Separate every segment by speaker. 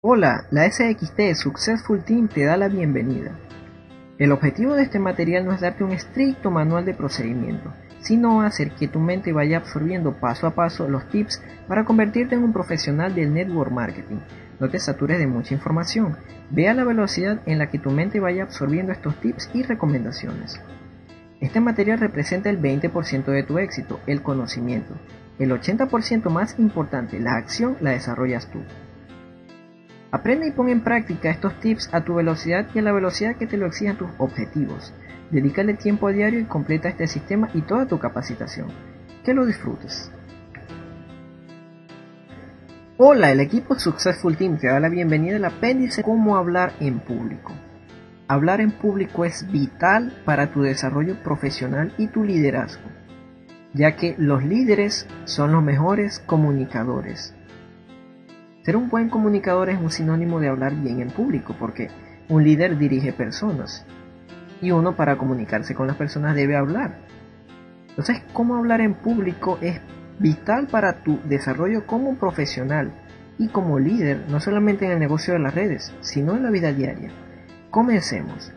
Speaker 1: Hola, la SXT Successful Team te da la bienvenida. El objetivo de este material no es darte un estricto manual de procedimiento, sino hacer que tu mente vaya absorbiendo paso a paso los tips para convertirte en un profesional del network marketing. No te satures de mucha información, ve a la velocidad en la que tu mente vaya absorbiendo estos tips y recomendaciones. Este material representa el 20% de tu éxito, el conocimiento. El 80% más importante, la acción, la desarrollas tú. Aprende y pon en práctica estos tips a tu velocidad y a la velocidad que te lo exijan tus objetivos. Dedícale tiempo a diario y completa este sistema y toda tu capacitación. Que lo disfrutes. Hola, el equipo Successful Team te da la bienvenida al apéndice Cómo hablar en público. Hablar en público es vital para tu desarrollo profesional y tu liderazgo, ya que los líderes son los mejores comunicadores. Ser un buen comunicador es un sinónimo de hablar bien en público, porque un líder dirige personas y uno para comunicarse con las personas debe hablar. Entonces, cómo hablar en público es vital para tu desarrollo como profesional y como líder, no solamente en el negocio de las redes, sino en la vida diaria. Comencemos.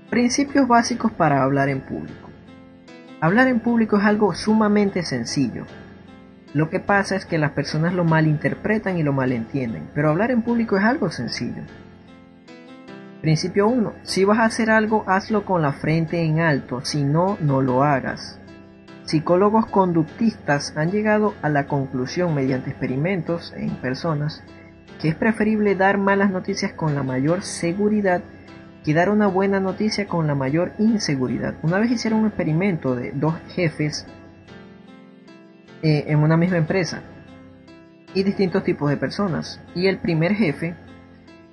Speaker 1: Principios básicos para hablar en público. Hablar en público es algo sumamente sencillo. Lo que pasa es que las personas lo malinterpretan y lo malentienden, pero hablar en público es algo sencillo. Principio 1. Si vas a hacer algo, hazlo con la frente en alto, si no, no lo hagas. Psicólogos conductistas han llegado a la conclusión mediante experimentos en personas que es preferible dar malas noticias con la mayor seguridad que dar una buena noticia con la mayor inseguridad. Una vez hicieron un experimento de dos jefes en una misma empresa y distintos tipos de personas, y el primer jefe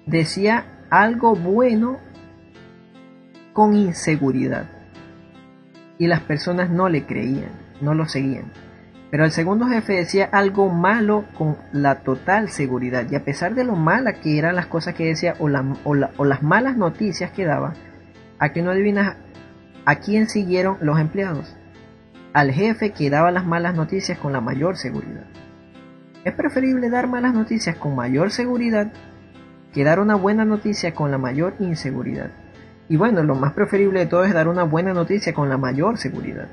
Speaker 1: decía algo bueno con inseguridad y las personas no le creían, no lo seguían, pero el segundo jefe decía algo malo con la total seguridad, y a pesar de lo mala que eran las cosas que decía o las malas noticias que daba, aquí no adivinas a quién siguieron los empleados: al jefe que daba las malas noticias con la mayor seguridad. Es preferible dar malas noticias con mayor seguridad que dar una buena noticia con la mayor inseguridad. Y bueno, lo más preferible de todo es dar una buena noticia con la mayor seguridad.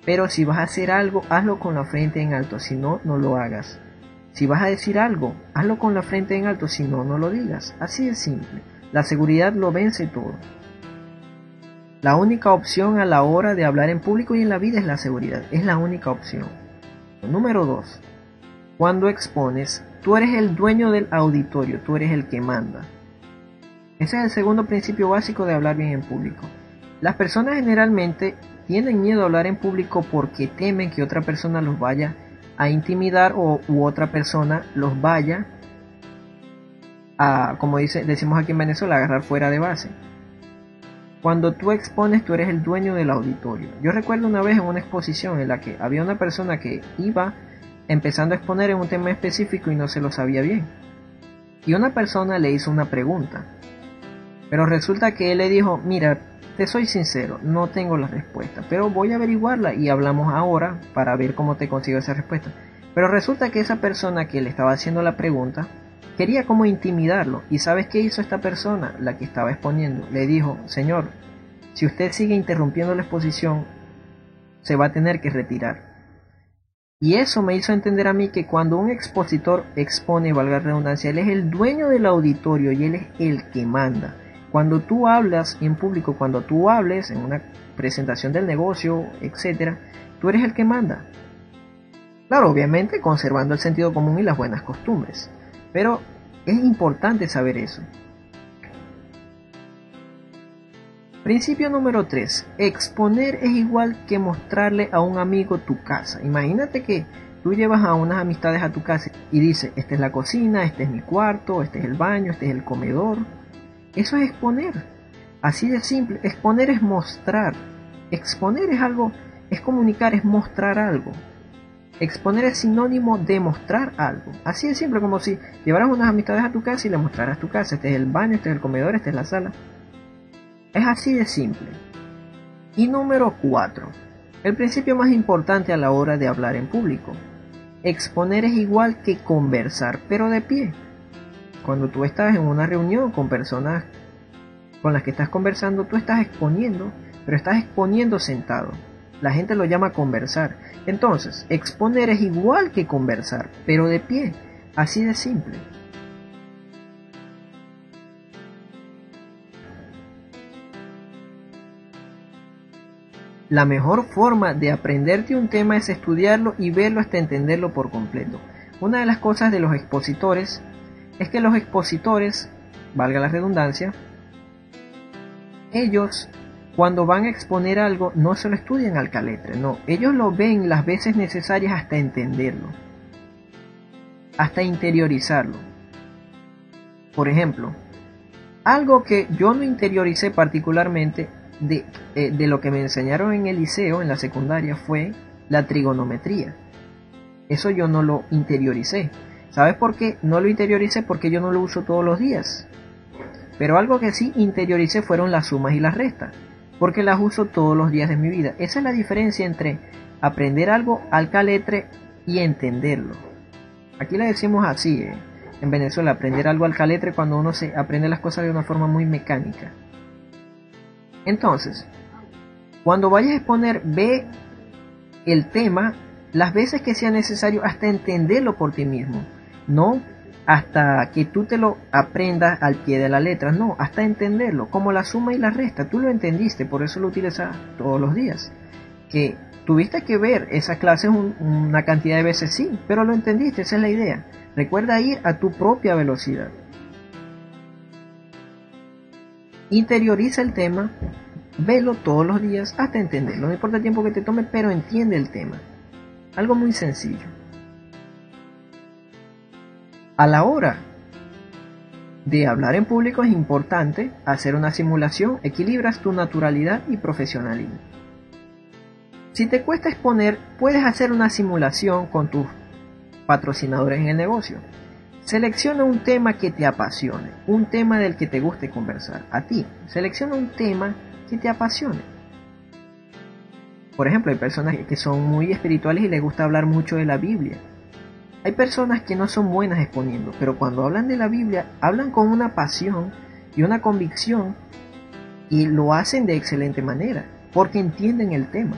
Speaker 1: Pero si vas a hacer algo, hazlo con la frente en alto, si no, no lo hagas. Si vas a decir algo, hazlo con la frente en alto, si no, no lo digas. Así de simple. La seguridad lo vence todo. La única opción a la hora de hablar en público y en la vida es la seguridad. Es la única opción. Número 2. Cuando expones, tú eres el dueño del auditorio, tú eres el que manda. Ese es el segundo principio básico de hablar bien en público. Las personas generalmente tienen miedo a hablar en público porque temen que otra persona los vaya a intimidar u otra persona los vaya a, como decimos aquí en Venezuela, agarrar fuera de base. Cuando tú expones, tú eres el dueño del auditorio. Yo recuerdo una vez en una exposición en la que había una persona que iba empezando a exponer en un tema específico y no se lo sabía bien. Y una persona le hizo una pregunta. Pero resulta que él le dijo: mira, te soy sincero, no tengo la respuesta, pero voy a averiguarla y hablamos ahora para ver cómo te consigo esa respuesta. Pero resulta que esa persona que le estaba haciendo la pregunta quería como intimidarlo. ¿Y sabes qué hizo esta persona, la que estaba exponiendo? Le dijo: señor, si usted sigue interrumpiendo la exposición, se va a tener que retirar. Y eso me hizo entender a mí que cuando un expositor expone, valga la redundancia, él es el dueño del auditorio y él es el que manda. Cuando tú hablas en público, cuando tú hables en una presentación del negocio, etc., tú eres el que manda. Claro, obviamente conservando el sentido común y las buenas costumbres. Pero es importante saber eso. Principio número 3. Exponer es igual que mostrarle a un amigo tu casa. Imagínate que tú llevas a unas amistades a tu casa y dices: esta es la cocina, este es mi cuarto, este es el baño, este es el comedor. Eso es exponer. Así de simple. Exponer es mostrar. Exponer es algo, es comunicar, es mostrar algo. Exponer es sinónimo de mostrar algo. Así de simple, como si llevaras unas amistades a tu casa y le mostraras tu casa. Este es el baño, este es el comedor, esta es la sala. Es así de simple. Y número 4. El principio más importante a la hora de hablar en público. exponer es igual que conversar, pero de pie. Cuando tú estás en una reunión con personas con las que estás conversando, tú estás exponiendo, pero estás exponiendo sentado. La gente lo llama conversar. Entonces, exponer es igual que conversar, pero de pie. Así de simple. La mejor forma de aprenderte un tema es estudiarlo y verlo hasta entenderlo por completo. Una de las cosas de los expositores es que los expositores, valga la redundancia, ellos cuando van a exponer algo no se lo estudian al caletre, no, ellos lo ven las veces necesarias hasta entenderlo, hasta interiorizarlo. Por ejemplo, algo que yo no interioricé particularmente de lo que me enseñaron en el liceo, en la secundaria, fue la trigonometría. Eso yo no lo interioricé. ¿Sabes por qué? No lo interioricé porque yo no lo uso todos los días. Pero algo que sí interioricé fueron las sumas y las restas, porque las uso todos los días de mi vida. Esa es la diferencia entre aprender algo al caletre y entenderlo. Aquí le decimos así, en Venezuela, aprender algo al caletre cuando uno se aprende las cosas de una forma muy mecánica. Entonces, cuando vayas a exponer, ve el tema las veces que sea necesario hasta entenderlo por ti mismo. No hasta que tú te lo aprendas al pie de la letra, no, hasta entenderlo, como la suma y la resta. Tú lo entendiste, por eso lo utilizas todos los días. Que tuviste que ver esa clase una cantidad de veces, sí, pero lo entendiste, esa es la idea. Recuerda ir a tu propia velocidad. Interioriza el tema, velo todos los días hasta entenderlo. No importa el tiempo que te tome, pero entiende el tema. Algo muy sencillo. A la hora de hablar en público es importante hacer una simulación. Equilibras tu naturalidad y profesionalismo. Si te cuesta exponer, puedes hacer una simulación con tus patrocinadores en el negocio. Selecciona un tema que te apasione, un tema del que te guste conversar. A ti, selecciona un tema que te apasione. Por ejemplo, hay personas que son muy espirituales y les gusta hablar mucho de la Biblia. Hay personas que no son buenas exponiendo, pero cuando hablan de la Biblia, hablan con una pasión y una convicción y lo hacen de excelente manera, porque entienden el tema.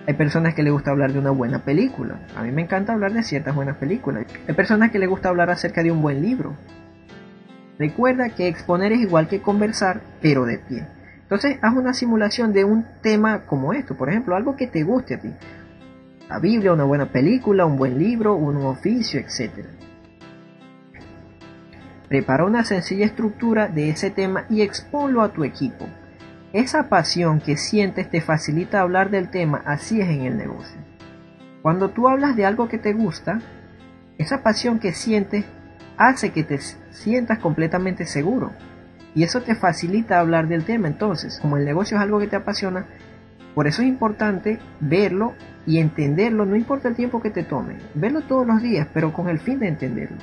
Speaker 1: Hay personas que les gusta hablar de una buena película. A mí me encanta hablar de ciertas buenas películas. Hay personas que les gusta hablar acerca de un buen libro. Recuerda que exponer es igual que conversar, pero de pie. Entonces, haz una simulación de un tema como esto. Por ejemplo, algo que te guste a ti. La Biblia, una buena película, un buen libro, un oficio, etc. Prepara una sencilla estructura de ese tema y exponlo a tu equipo. Esa pasión que sientes te facilita hablar del tema, así es en el negocio. Cuando tú hablas de algo que te gusta, esa pasión que sientes hace que te sientas completamente seguro. Y eso te facilita hablar del tema. Entonces, como el negocio es algo que te apasiona, por eso es importante verlo y entenderlo, no importa el tiempo que te tome. Verlo todos los días, pero con el fin de entenderlo.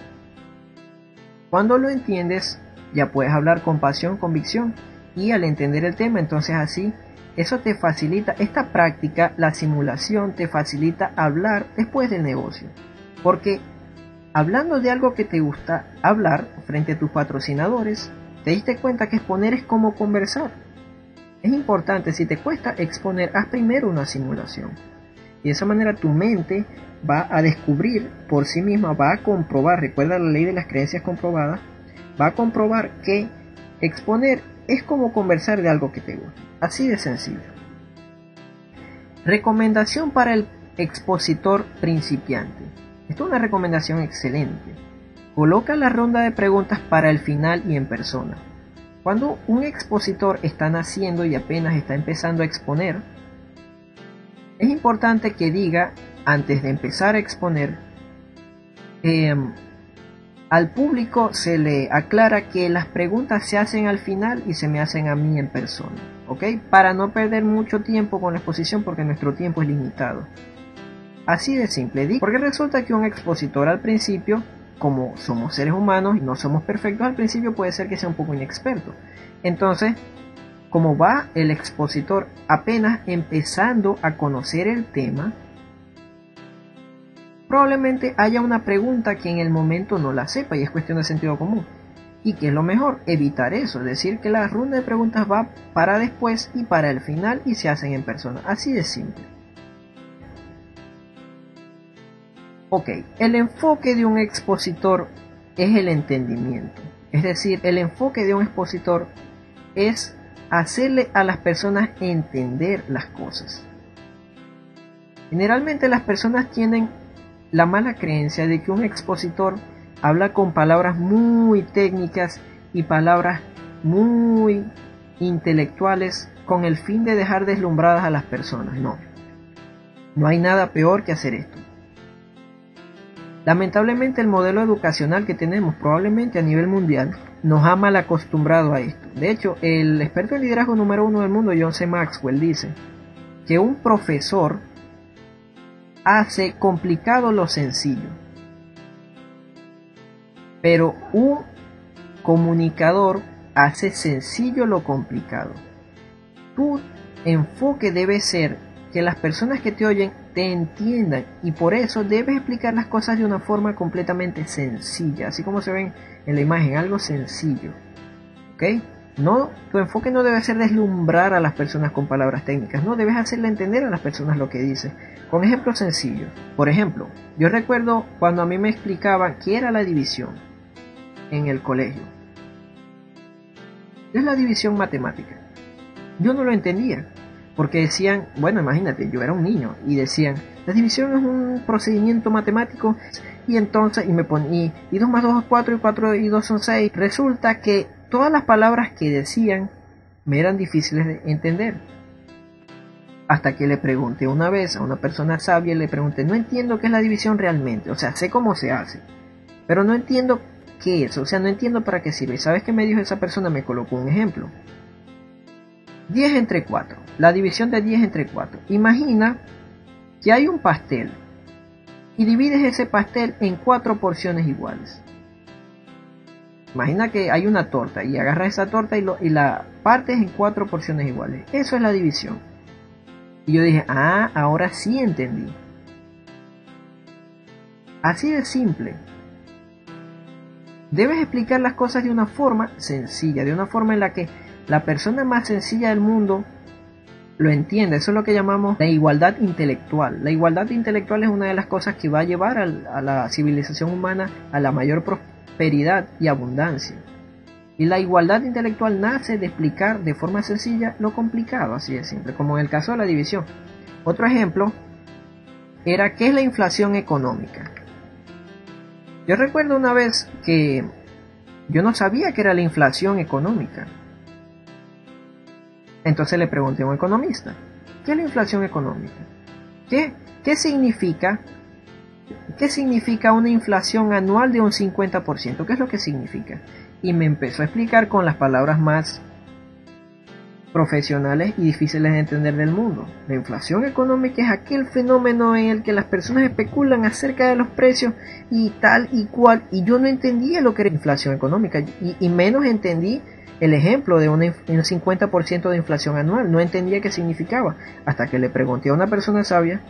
Speaker 1: Cuando lo entiendes, ya puedes hablar con pasión, convicción. Y al entender el tema, entonces así, eso te facilita, esta práctica, la simulación, te facilita hablar después del negocio. Porque hablando de algo que te gusta hablar frente a tus patrocinadores, te diste cuenta que exponer es como conversar. Es importante, si te cuesta exponer, haz primero una simulación. Y de esa manera tu mente va a descubrir por sí misma, va a comprobar, recuerda la ley de las creencias comprobadas, va a comprobar que exponer es como conversar de algo que te gusta. Así de sencillo. Recomendación para el expositor principiante. Esta es una recomendación excelente. Coloca la ronda de preguntas para el final y en persona. Cuando un expositor está naciendo y apenas está empezando a exponer, es importante que diga, antes de empezar a exponer, al público se le aclara que las preguntas se hacen al final y se me hacen a mí en persona, ¿ok? Para no perder mucho tiempo con la exposición porque nuestro tiempo es limitado. Así de simple, porque resulta que un expositor al principio, como somos seres humanos y no somos perfectos, al principio puede ser que sea un poco inexperto. Entonces, como va el expositor apenas empezando a conocer el tema, probablemente haya una pregunta que en el momento no la sepa y es cuestión de sentido común. ¿Y qué es lo mejor? Evitar eso, es decir, que la ronda de preguntas va para después y para el final y se hacen en persona. Así de simple. Ok, el enfoque de un expositor es el entendimiento. Es decir, el enfoque de un expositor es hacerle a las personas entender las cosas. Generalmente las personas tienen la mala creencia de que un expositor habla con palabras muy técnicas y palabras muy intelectuales con el fin de dejar deslumbradas a las personas. No hay nada peor que hacer esto. Lamentablemente el modelo educacional que tenemos probablemente a nivel mundial nos ha mal acostumbrado a esto. De hecho, el experto en liderazgo número 1 del mundo, John C. Maxwell, dice que un profesor hace complicado lo sencillo, pero un comunicador hace sencillo lo complicado. Tu enfoque debe ser que las personas que te oyen te entiendan y por eso debes explicar las cosas de una forma completamente sencilla, así como se ven en la imagen, algo sencillo. ¿Ok? No, tu enfoque no debe ser deslumbrar a las personas con palabras técnicas, no, debes hacerle entender a las personas lo que dices, con ejemplos sencillos. Por ejemplo, yo recuerdo cuando a mí me explicaban qué era la división en el colegio. ¿Qué es la división matemática? Yo no lo entendía, porque decían, bueno, imagínate, yo era un niño, y decían, la división es un procedimiento matemático, y entonces, y me poní, y 2 más 2 es 4, y 4 y 2 son 6. Resulta que todas las palabras que decían me eran difíciles de entender. Hasta que le pregunté una vez a una persona sabia, le pregunté, no entiendo qué es la división realmente, o sea, sé cómo se hace, pero no entiendo qué es, o sea, no entiendo para qué sirve. ¿Sabes qué me dijo esa persona? Me colocó un ejemplo. 10 entre 4, la división de 10 entre 4. Imagina que hay un pastel y divides ese pastel en 4 porciones iguales. Imagina que hay una torta y agarras esa torta y la partes en 4 porciones iguales. Eso es la división. Y yo dije, ahora sí entendí. Así de simple. Debes explicar las cosas de una forma sencilla, de una forma en la que la persona más sencilla del mundo lo entiende. Eso es lo que llamamos la igualdad intelectual. La igualdad intelectual es una de las cosas que va a llevar a la civilización humana a la mayor prosperidad y abundancia. Y la igualdad intelectual nace de explicar de forma sencilla lo complicado, así de simple, como en el caso de la división. Otro ejemplo era ¿qué es la inflación económica? Yo recuerdo una vez que yo no sabía qué era la inflación económica. Entonces le pregunté a un economista, ¿qué es la inflación económica? ¿Qué significa una inflación anual de un 50%? ¿Qué es lo que significa? Y me empezó a explicar con las palabras más profesionales y difíciles de entender del mundo. La inflación económica es aquel fenómeno en el que las personas especulan acerca de los precios y tal y cual, y yo no entendía lo que era inflación económica, y menos entendí el ejemplo de un 50% de inflación anual. No entendía qué significaba, hasta que le pregunté a una persona sabia,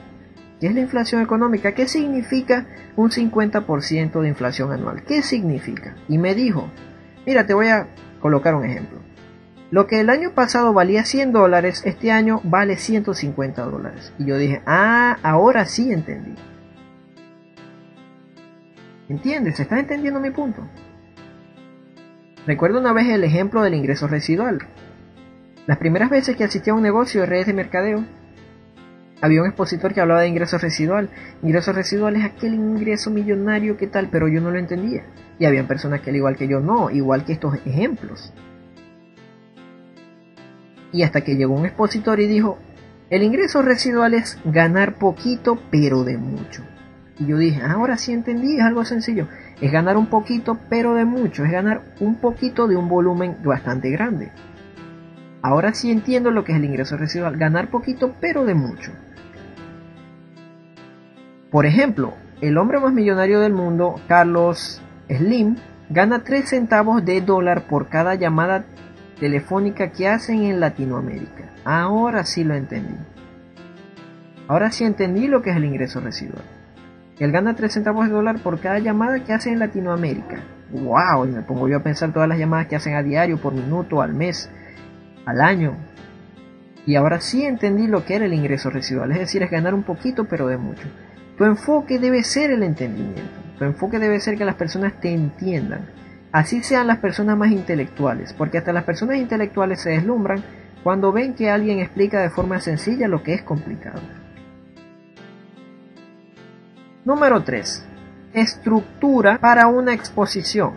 Speaker 1: ¿qué es la inflación económica? ¿Qué significa un 50% de inflación anual? ¿Qué significa? Y me dijo, mira, te voy a colocar un ejemplo. Lo que el año pasado valía $100, este año vale $150. Y yo dije, ahora sí entendí. ¿Entiendes? ¿Estás entendiendo mi punto? Recuerdo una vez el ejemplo del ingreso residual. Las primeras veces que asistí a un negocio de redes de mercadeo, había un expositor que hablaba de ingreso residual. Ingreso residual es aquel ingreso millonario que tal, pero yo no lo entendía. Y había personas que al igual que yo no, igual que estos ejemplos. Y hasta que llegó un expositor y dijo, el ingreso residual es ganar poquito pero de mucho. Y yo dije, ahora sí entendí, es algo sencillo. Es ganar un poquito pero de mucho, es ganar un poquito de un volumen bastante grande. Ahora sí entiendo lo que es el ingreso residual, ganar poquito pero de mucho. Por ejemplo, el hombre más millonario del mundo, Carlos Slim, gana 3 centavos de dólar por cada llamada telefónica que hacen en Latinoamérica. Ahora sí lo entendí. Ahora sí entendí lo que es el ingreso residual. Él gana 3 centavos de dólar por cada llamada que hace en Latinoamérica. ¡Wow! Y me pongo yo a pensar todas las llamadas que hacen a diario, por minuto, al mes, al año. Y ahora sí entendí lo que era el ingreso residual. Es decir, es ganar un poquito, pero de mucho. Tu enfoque debe ser el entendimiento. Tu enfoque debe ser que las personas te entiendan. Así sean las personas más intelectuales. Porque hasta las personas intelectuales se deslumbran cuando ven que alguien explica de forma sencilla lo que es complicado. Número 3. Estructura para una exposición.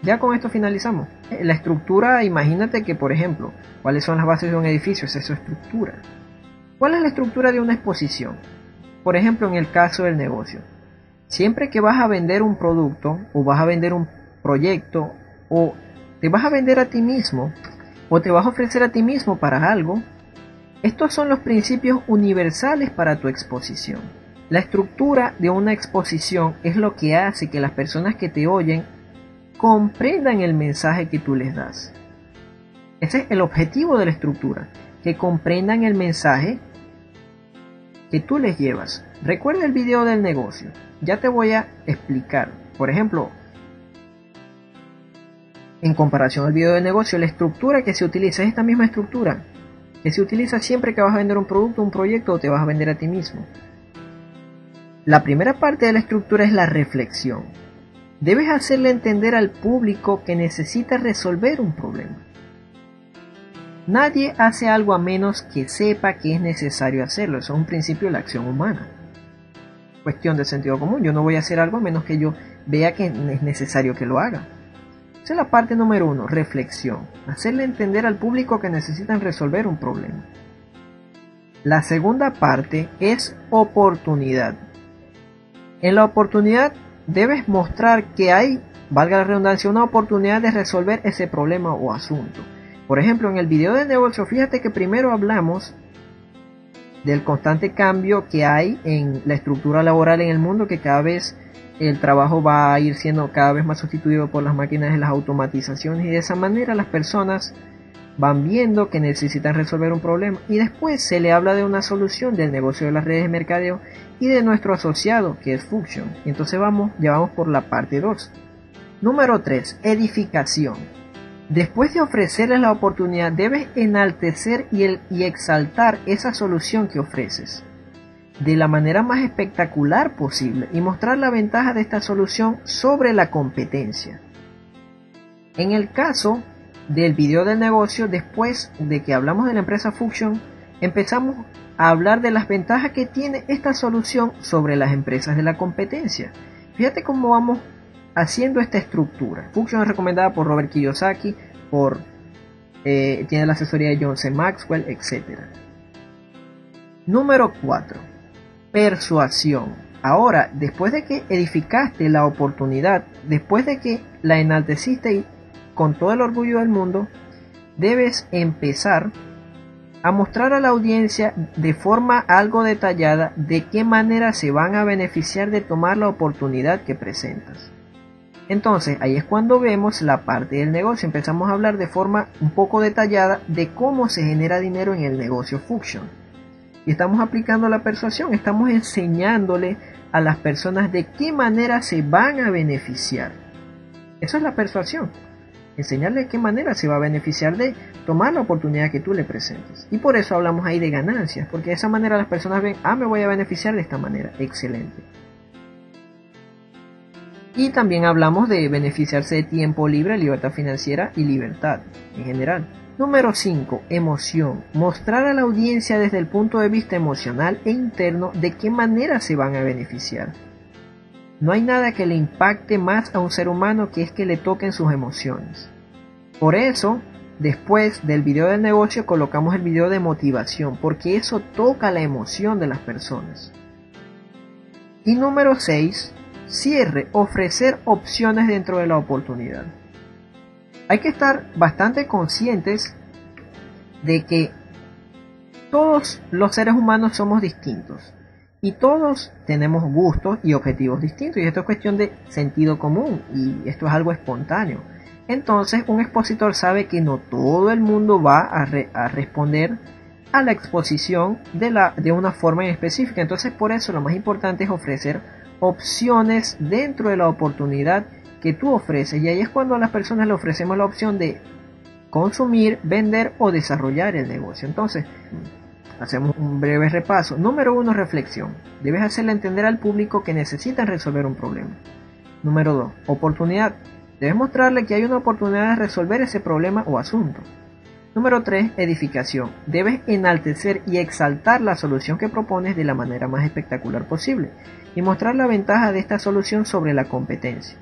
Speaker 1: Ya con esto finalizamos. La estructura, imagínate que, por ejemplo, ¿cuáles son las bases de un edificio? Esa es su estructura. ¿Cuál es la estructura de una exposición? Por ejemplo, en el caso del negocio. Siempre que vas a vender un producto, o vas a vender un proyecto, o te vas a vender a ti mismo, o te vas a ofrecer a ti mismo para algo, estos son los principios universales para tu exposición. La estructura de una exposición es lo que hace que las personas que te oyen comprendan el mensaje que tú les das. Ese es el objetivo de la estructura, que comprendan el mensaje que tú les llevas. Recuerda el video del negocio, ya te voy a explicar. Por ejemplo, en comparación al video del negocio, la estructura que se utiliza es esta misma estructura que se utiliza siempre que vas a vender un producto, un proyecto o te vas a vender a ti mismo. La primera parte de la estructura es la reflexión. Debes hacerle entender al público que necesita resolver un problema. Nadie hace algo a menos que sepa que es necesario hacerlo. Eso es un principio de la acción humana. Cuestión de sentido común. Yo no voy a hacer algo a menos que yo vea que es necesario que lo haga. Esa es la parte número 1, reflexión. Hacerle entender al público que necesitan resolver un problema. La segunda parte es oportunidad. En la oportunidad debes mostrar que hay, valga la redundancia, una oportunidad de resolver ese problema o asunto. Por ejemplo, en el video de negocio, fíjate que primero hablamos del constante cambio que hay en la estructura laboral en el mundo, que cada vez el trabajo va a ir siendo cada vez más sustituido por las máquinas y las automatizaciones, y de esa manera las personas van viendo que necesitan resolver un problema, y después se le habla de una solución del negocio de las redes de mercadeo y de nuestro asociado, que es Fuction. Entonces ya vamos por la parte 2. Número 3, edificación. Después de ofrecerles la oportunidad, debes enaltecer y exaltar esa solución que ofreces de la manera más espectacular posible y mostrar la ventaja de esta solución sobre la competencia. En el caso del video del negocio, después de que hablamos de la empresa Fuction, empezamos a hablar de las ventajas que tiene esta solución sobre las empresas de la competencia. Fíjate cómo vamos haciendo esta estructura. Fuction es recomendada por Robert Kiyosaki, tiene la asesoría de John C. Maxwell, etc. Número 4. Persuasión. Ahora, después de que edificaste la oportunidad, después de que la enalteciste y con todo el orgullo del mundo, debes empezar a mostrar a la audiencia de forma algo detallada de qué manera se van a beneficiar de tomar la oportunidad que presentas. Entonces, ahí es cuando vemos la parte del negocio. Empezamos a hablar de forma un poco detallada de cómo se genera dinero en el negocio Fuction. Y estamos aplicando la persuasión, estamos enseñándole a las personas de qué manera se van a beneficiar. Eso es la persuasión. Enseñarle de qué manera se va a beneficiar de tomar la oportunidad que tú le presentes. Y por eso hablamos ahí de ganancias, porque de esa manera las personas ven, me voy a beneficiar de esta manera. Excelente. Y también hablamos de beneficiarse de tiempo libre, libertad financiera y libertad en general. Número 5. Emoción. Mostrar a la audiencia desde el punto de vista emocional e interno de qué manera se van a beneficiar. No hay nada que le impacte más a un ser humano que es que le toquen sus emociones. Por eso, después del video del negocio colocamos el video de motivación, porque eso toca la emoción de las personas. Y número 6. Cierre. Ofrecer opciones dentro de la oportunidad. Hay que estar bastante conscientes de que todos los seres humanos somos distintos y todos tenemos gustos y objetivos distintos, y esto es cuestión de sentido común y esto es algo espontáneo. Entonces un expositor sabe que no todo el mundo va a responder a la exposición de una forma en específica. Entonces, por eso lo más importante es ofrecer opciones dentro de la oportunidad que tú ofreces, y ahí es cuando a las personas le ofrecemos la opción de consumir, vender o desarrollar el negocio. Entonces, hacemos un breve repaso. Número 1, reflexión. Debes hacerle entender al público que necesitan resolver un problema. Número 2, oportunidad. Debes mostrarle que hay una oportunidad de resolver ese problema o asunto. Número 3, edificación. Debes enaltecer y exaltar la solución que propones de la manera más espectacular posible y mostrar la ventaja de esta solución sobre la competencia.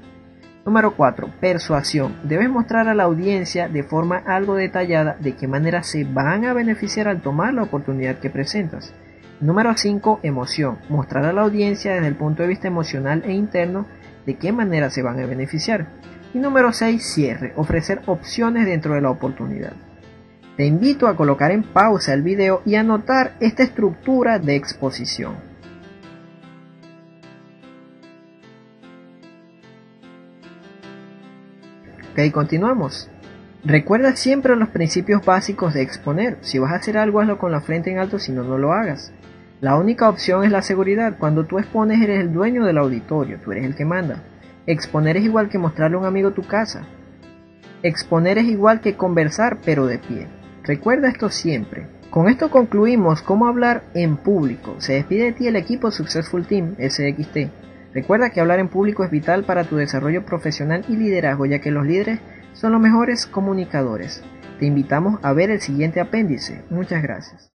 Speaker 1: Número 4, persuasión. Debes mostrar a la audiencia de forma algo detallada de qué manera se van a beneficiar al tomar la oportunidad que presentas. Número 5, emoción. Mostrar a la audiencia desde el punto de vista emocional e interno de qué manera se van a beneficiar. Y número 6, cierre. Ofrecer opciones dentro de la oportunidad. Te invito a colocar en pausa el video y anotar esta estructura de exposición. Ok, continuamos. Recuerda siempre los principios básicos de exponer. Si vas a hacer algo, hazlo con la frente en alto, si no, no lo hagas. La única opción es la seguridad. Cuando tú expones, eres el dueño del auditorio, tú eres el que manda. Exponer es igual que mostrarle a un amigo tu casa. Exponer es igual que conversar, pero de pie. Recuerda esto siempre. Con esto concluimos cómo hablar en público. Se despide de ti el equipo Successful Team SXT. Recuerda que hablar en público es vital para tu desarrollo profesional y liderazgo, ya que los líderes son los mejores comunicadores. Te invitamos a ver el siguiente apéndice. Muchas gracias.